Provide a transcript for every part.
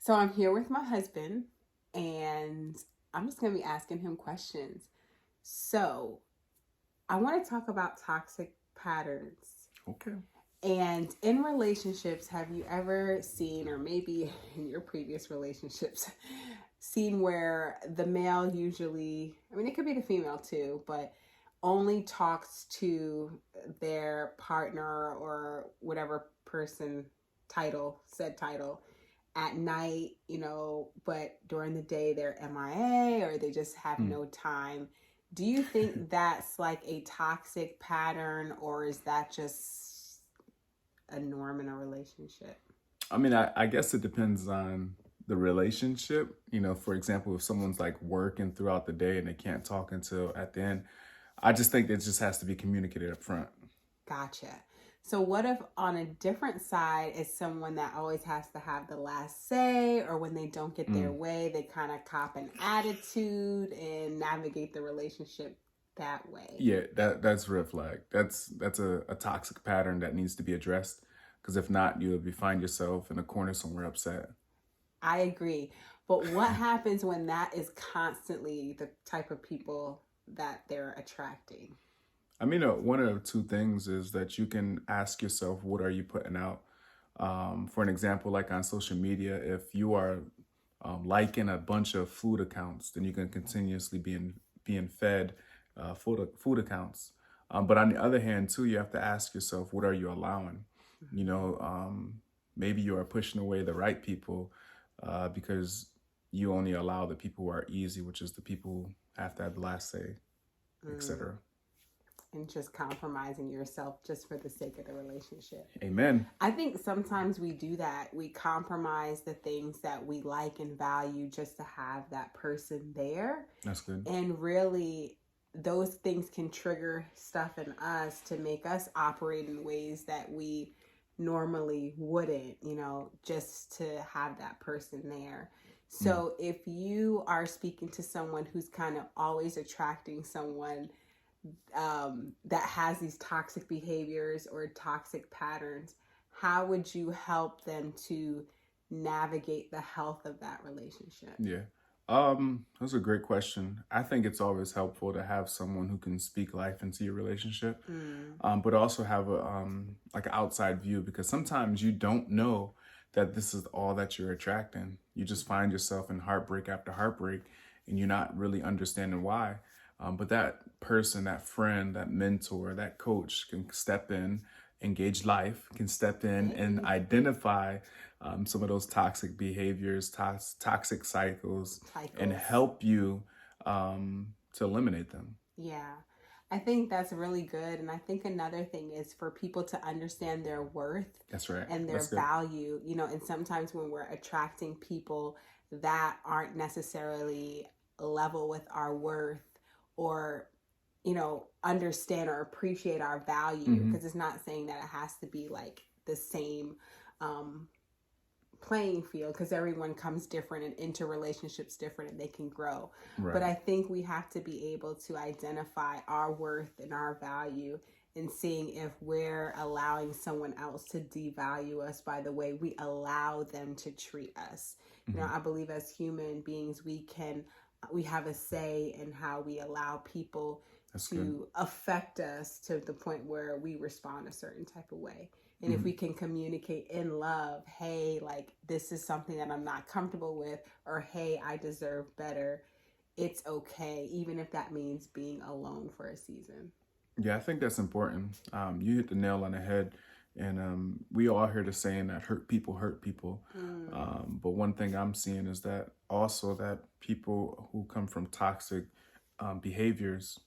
So I'm here with my husband, and I'm just going to be asking him questions. So I want to talk about toxic patterns. Okay. And in relationships, have you ever seen, or maybe in your previous relationships, seen where the male usually, I mean, it could be the female too, but only talks to their partner or whatever person said title at night, but during the day they're MIA or they just have Hmm. no time. Do you think that's like a toxic pattern, or is that just a norm in a relationship? I mean, I guess it depends on the relationship. For example, if someone's like working throughout the day and they can't talk until at the end, I just think it just has to be communicated up front. Gotcha. So, what if on a different side is someone that always has to have the last say, or when they don't get their Mm. way, they kind of cop an attitude and navigate the relationship that way? Yeah, that's a red flag. That's a toxic pattern that needs to be addressed. Because if not, you'll be find yourself in a corner somewhere upset. I agree. But what happens when that is constantly the type of people that they're attracting? I mean, one of two things is that you can ask yourself, what are you putting out? For an example, like on social media, if you are liking a bunch of food accounts, then you can continuously being fed food accounts. But on the other hand, too, you have to ask yourself, what are you allowing? You know, maybe you are pushing away the right people because you only allow the people who are easy, which is the people who have to have the last say, Mm. etc. And just compromising yourself just for the sake of the relationship. Amen. I think sometimes we do that. We compromise the things that we like and value just to have that person there. That's good. And really, those things can trigger stuff in us to make us operate in ways that we normally wouldn't, just to have that person there. Mm. So if you are speaking to someone who's kind of always attracting someone that has these toxic behaviors or toxic patterns, how would you help them to navigate the health of that relationship? Yeah. That's a great question. I think it's always helpful to have someone who can speak life into your relationship, Mm, but also have a like an outside view because sometimes you don't know that this is all that you're attracting. You just find yourself in heartbreak after heartbreak, and you're not really understanding why. But that person, that friend, that mentor, that coach can step in, engage life, can step in and hey, identify some of those toxic behaviors, toxic cycles, and cycles. help you to eliminate them. Yeah. I think that's really good. And I think another thing is for people to understand their worth That's right. and their That's good. value, and sometimes when we're attracting people that aren't necessarily level with our worth or, understand or appreciate our value, Hmm. because it's not saying that it has to be like the same um, playing field, because everyone comes different and into relationships different and they can grow. But Right. I think we have to be able to identify our worth and our value and seeing if we're allowing someone else to devalue us by the way we allow them to treat us. Hmm. I believe as human beings we have a say in how we allow people That's good. to affect us to the point where we respond a certain type of way. And if Hmm. we can communicate in love, hey, like this is something that I'm not comfortable with, or hey, I deserve better, it's okay, even if that means being alone for a season. Yeah, I think that's important. You hit the nail on the head. And we all hear the saying that hurt people hurt people. Mm, But one thing I'm seeing is that also that people who come from toxic behaviors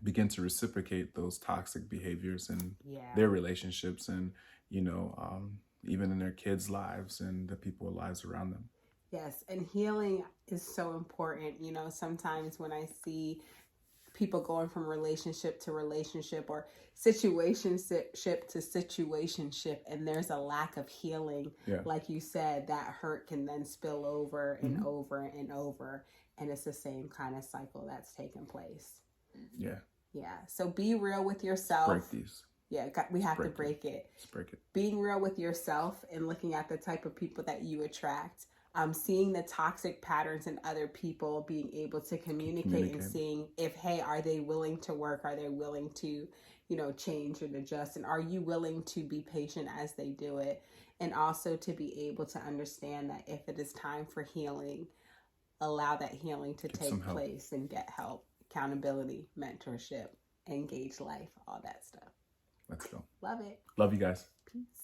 begin to reciprocate those toxic behaviors in yeah. their relationships and, you know, even in their kids' lives and the people lives around them. Yes. And healing is so important. Sometimes when I see people going from relationship to relationship or situationship to situationship and there's a lack of healing, Yeah. like you said, that hurt can then spill over and Hmm. over and over, and it's the same kind of cycle that's taking place. Yeah. Yeah, so be real with Let's break yourself. these. Yeah, we Let's have to break it. break it. Let's break it. Being real with yourself and looking at the type of people that you attract, seeing the toxic patterns in other people, being able to communicate and seeing if, hey, are they willing to work? Are they willing to, change and adjust? And are you willing to be patient as they do it? And also to be able to understand that if it is time for healing, allow that healing to take place and get help, accountability, mentorship, engage life, all that stuff. Let's go. Love it. Love you guys. Peace.